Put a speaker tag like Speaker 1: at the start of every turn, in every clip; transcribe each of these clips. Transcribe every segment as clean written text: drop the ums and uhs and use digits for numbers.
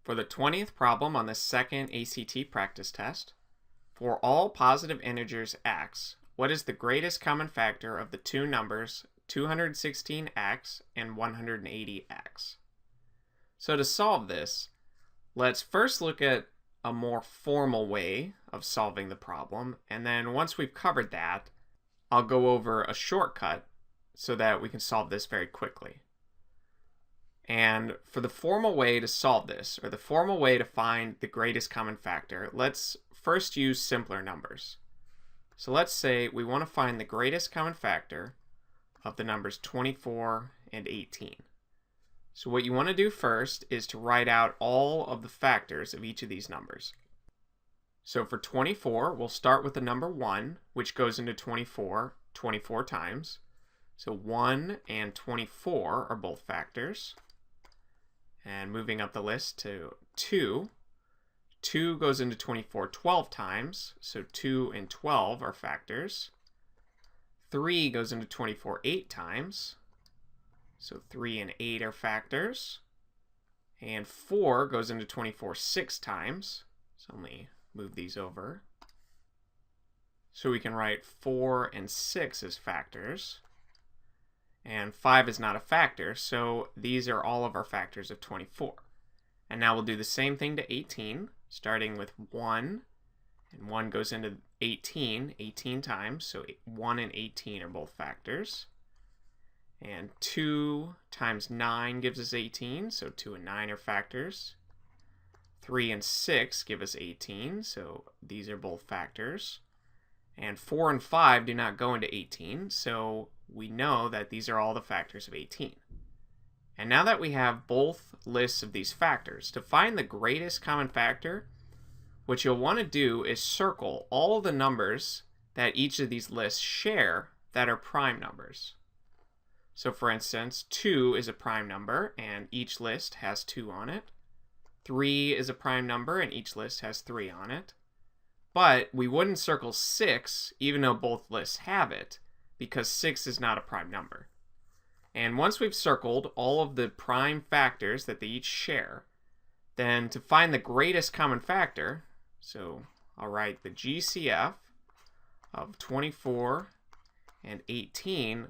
Speaker 1: For the 20th problem on the second ACT practice test, for all positive integers x, what is the greatest common factor of the two numbers 216x and 180x? So to solve this, let's first look at a more formal way of solving the problem, and then once we've covered that, I'll go over a shortcut so that we can solve this very quickly. And for the formal way to solve this, or the formal way to find the greatest common factor, let's first use simpler numbers. So let's say we want to find the greatest common factor of the numbers 24 and 18. So what you want to do first is to write out all of the factors of each of these numbers. So for 24, we'll start with the number 1, which goes into 24 times. So 1 and 24 are both factors. And moving up the list to 2. 2 goes into 24 12 times, so 2 and 12 are factors. 3 goes into 24 8 times, so 3 and 8 are factors. And 4 goes into 24 6 times, so let me move these over. So we can write 4 and 6 as factors. And 5 is not a factor, so these are all of our factors of 24. And now we'll do the same thing to 18, starting with 1, and 1 goes into 18 times, so 1 and 18 are both factors. And 2 times 9 gives us 18, so 2 and 9 are factors. 3 and 6 give us 18, so these are both factors. And 4 and 5 do not go into 18, so we know that these are all the factors of 18. And now that we have both lists of these factors, to find the greatest common factor, what you'll want to do is circle all the numbers that each of these lists share that are prime numbers. So for instance, 2 is a prime number, and each list has 2 on it. 3 is a prime number, and each list has 3 on it. But we wouldn't circle 6, even though both lists have it, because 6 is not a prime number. And once we've circled all of the prime factors that they each share, then to find the greatest common factor, so I'll write the G.C.F. of 24 and 18,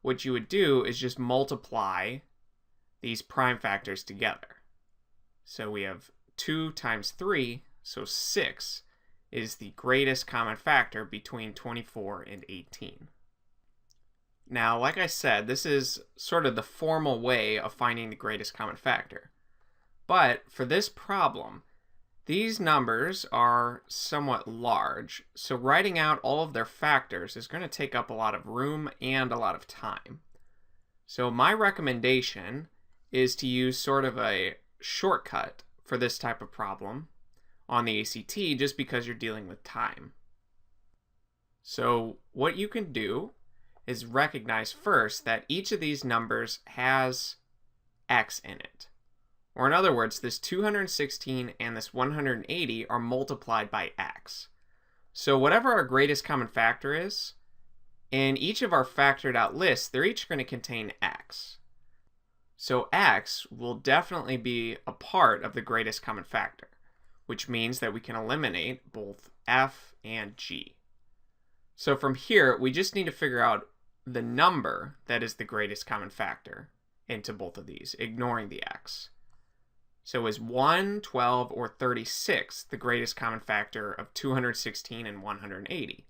Speaker 1: what you would do is just multiply these prime factors together. So we have 2 times 3, so 6 is the greatest common factor between 24 and 18. Now, like I said, this is sort of the formal way of finding the greatest common factor. But for this problem, these numbers are somewhat large, so writing out all of their factors is going to take up a lot of room and a lot of time. So my recommendation is to use sort of a shortcut for this type of problem on the ACT just because you're dealing with time. So what you can do is recognize first that each of these numbers has x in it. Or in other words, this 216 and this 180 are multiplied by x. So whatever our greatest common factor is, in each of our factored out lists, they're each going to contain x. So x will definitely be a part of the greatest common factor, which means that we can eliminate both f and g. So from here, we just need to figure out the number that is the greatest common factor into both of these, ignoring the x. So is 1, 12, or 36 the greatest common factor of 216 and 180?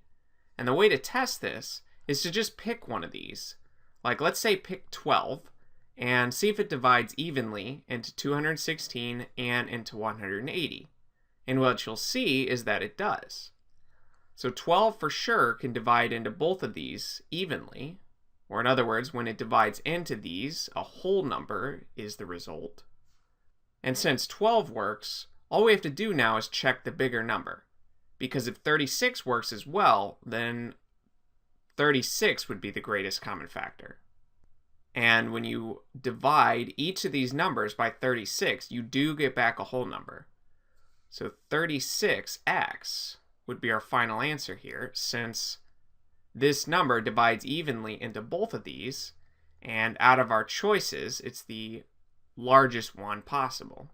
Speaker 1: And the way to test this is to just pick one of these. Like, let's say pick 12, and see if it divides evenly into 216 and into 180. And what you'll see is that it does. So 12 for sure can divide into both of these evenly, or in other words, when it divides into these, a whole number is the result. And since 12 works, all we have to do now is check the bigger number, because if 36 works as well, then 36 would be the greatest common factor. And when you divide each of these numbers by 36, you do get back a whole number. So 36x would be our final answer here, since this number divides evenly into both of these, and out of our choices, it's the largest one possible.